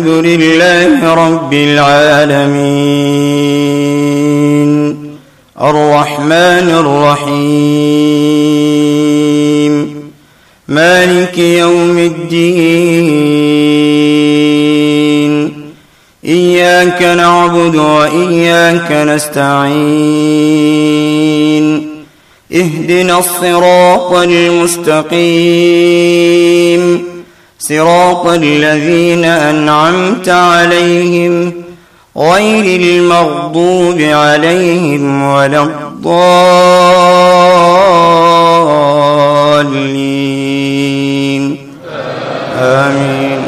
لله رب العالمين الرحمن الرحيم مالك يوم الدين إياك نعبد وإياك نستعين اهدنا الصراط المستقيم صراط الذين أنعمت عليهم غير المغضوب عليهم ولا الضالين آمين.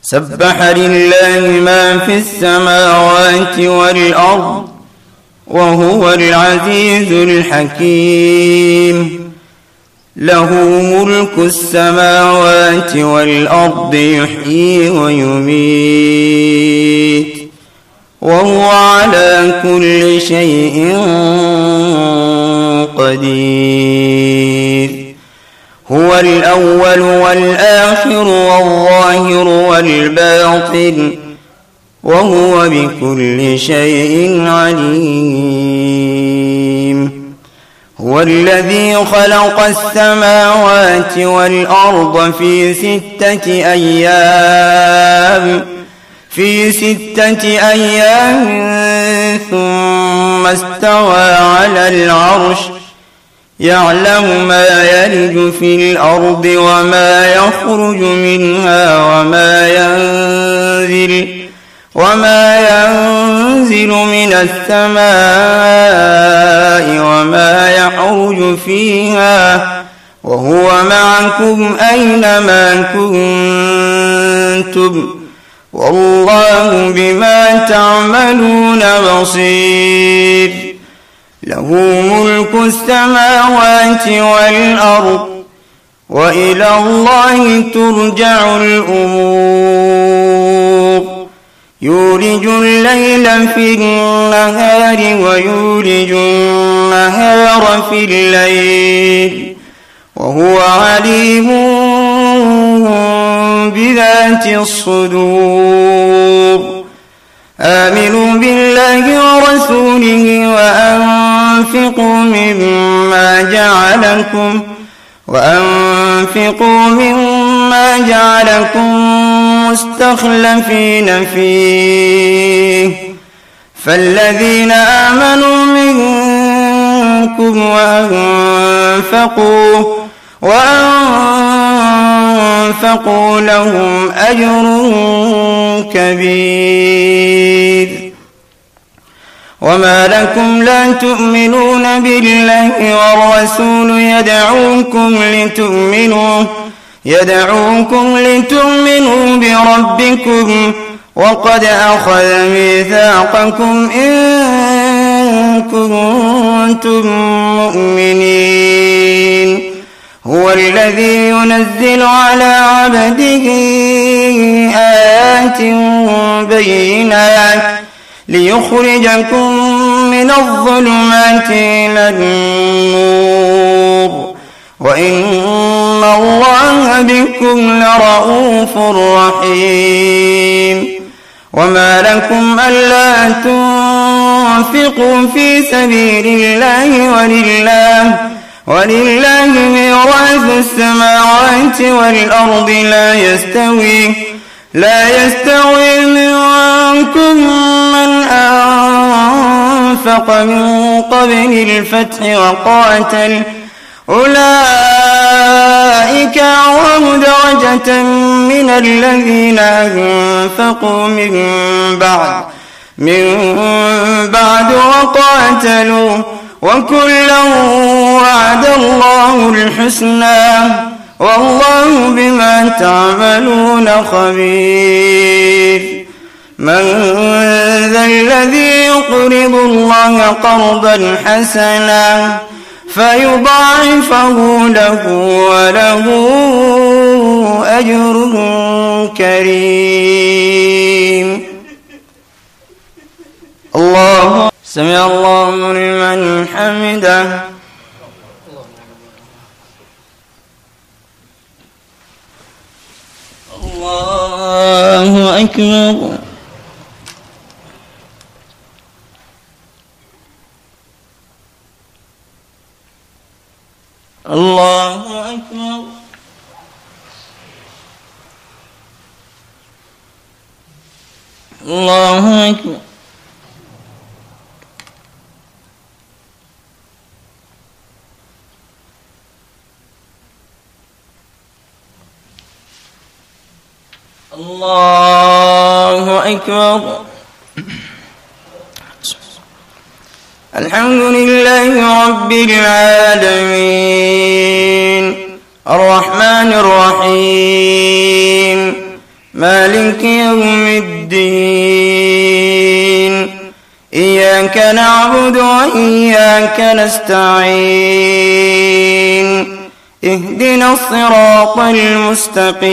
سبح لله ما في السماوات والأرض وهو العزيز الحكيم له ملك السماوات والأرض يحيي ويميت وهو على كل شيء قدير هو الأول والآخر والظاهر والباطن وهو بكل شيء عليم هو الذي خلق السماوات والأرض في 6 أيام ثم استوى على العرش يعلم ما يلج في الأرض وما يخرج منها وما ينزل من السماء وما يعرج فيها وهو معكم أينما كنتم والله بما تعملون بصير له ملك السماوات والأرض وإلى الله ترجع الأمور يولج الليل في النهار ويولج النهار في الليل وهو عليم بذات الصدور آمنوا بالله ورسوله وأنفقوا مما جعلكم مستخلفين فيه فالذين آمنوا منكم وأنفقوا لهم أجر كبير وما لكم لا تؤمنون بالله والرسول يدعوكم لتؤمنوا بربكم وقد أخذ ميثاقكم إن كنتم مؤمنين هو الذي ينزل على عبده آيات بينات ليخرجكم من الظلمات إلى النور وإن الله بكم لرؤوف رحيم وما لكم ألا تنفقوا في سبيل الله ولله ميراث السماوات والأرض لا يستوي منكم من أنفق من قبل الفتح وقاتل أولئك أعظم درجة من الذين أنفقوا من بعد وقاتلوا وكلا وعد الله الحسنى والله بما تعملون خبير من ذا الذي يقرض الله قرضا حسنا فيضاعفه له وله أجر كريم. الله سمع الله لمن حمده أكبر الله أكبر الله أكبر الله أكبر. الحمد لله رب العالمين الرحمن الرحيم مالك يوم الدين إياك نعبد وإياك نستعين اهدنا الصراط المستقيم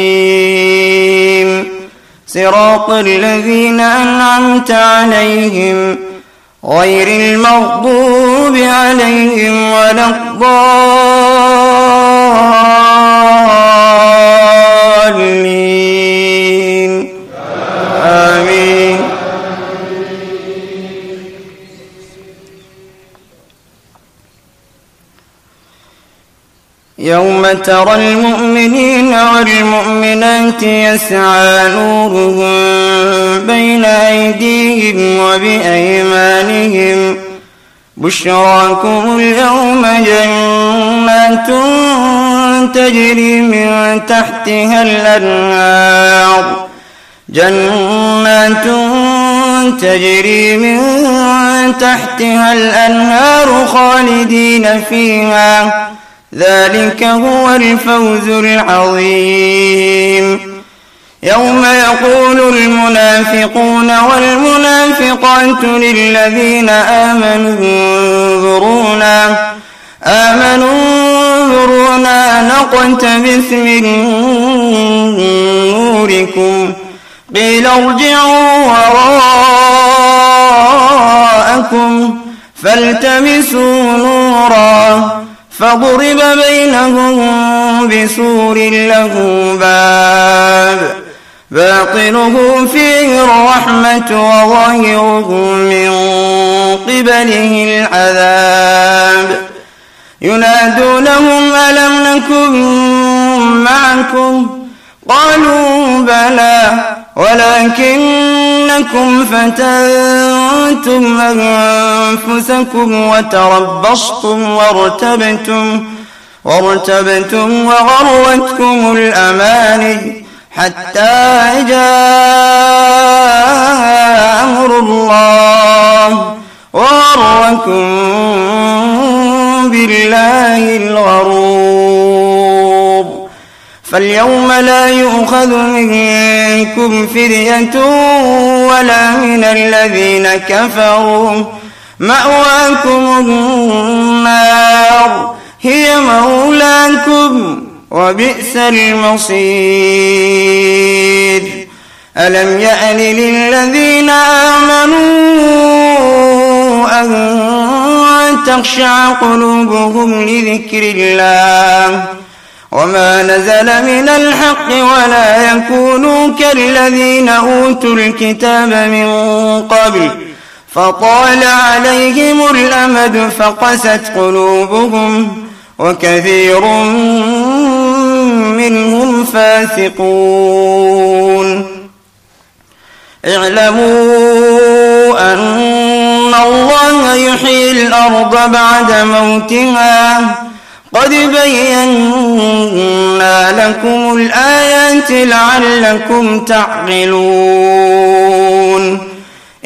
صراط الذين أنعمت عليهم غير المغضوب عليهم ولا الضالين آمين. يوم ترى المؤمنين والمؤمنات يسعى نورهم بين أيديهم وبأيمانهم بشراكم اليوم جنات تجري من تحتها الأنهار خالدين فيها ذلك هو الفوز العظيم. يوم يقول المنافقون والمنافقات للذين آمنوا انظرونا نقتبس من نوركم قيل ارجعوا وراءكم فالتمسوا نورا فضرب بينهم بسور له باب باطنه فيه الرحمة وظاهره من قبله العذاب ينادونهم ألم نكن معكم قالوا بلى ولكنكم فتنتم أنفسكم وتربصتم وارتبتم وغرتكم الأماني حتى جاء أمر الله وغركم بالله الغرور. فاليوم لا يؤخذ منكم فدية ولا من الذين كفروا مأواكم النار هي مولاكم وبئس المصير. ألم يأن للذين آمنوا أن تخشع قلوبهم لذكر الله وما نزل من الحق ولا يكونوا كالذين أوتوا الكتاب من قبل فطال عليهم الأمد فقست قلوبهم وكثير منهم فاسقون. اعلموا أن الله يحيي الأرض بعد موتها قد بينا لكم الآيات لعلكم تعقلون.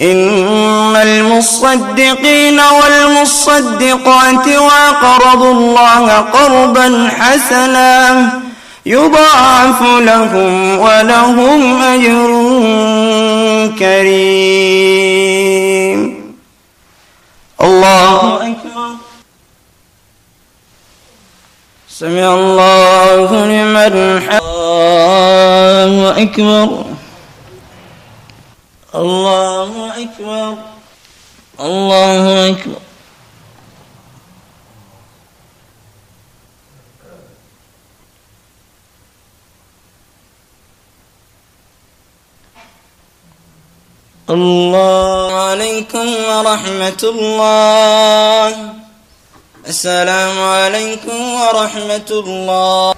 إن المصدقين والمصدقات وأقرضوا الله قرضا حسنا يضاعف لهم ولهم أجر كريم. الله أكبر. سمع الله لمن حمده. الله أكبر الله أكبر الله أكبر. الله عليكم ورحمة الله. السلام عليكم ورحمة الله.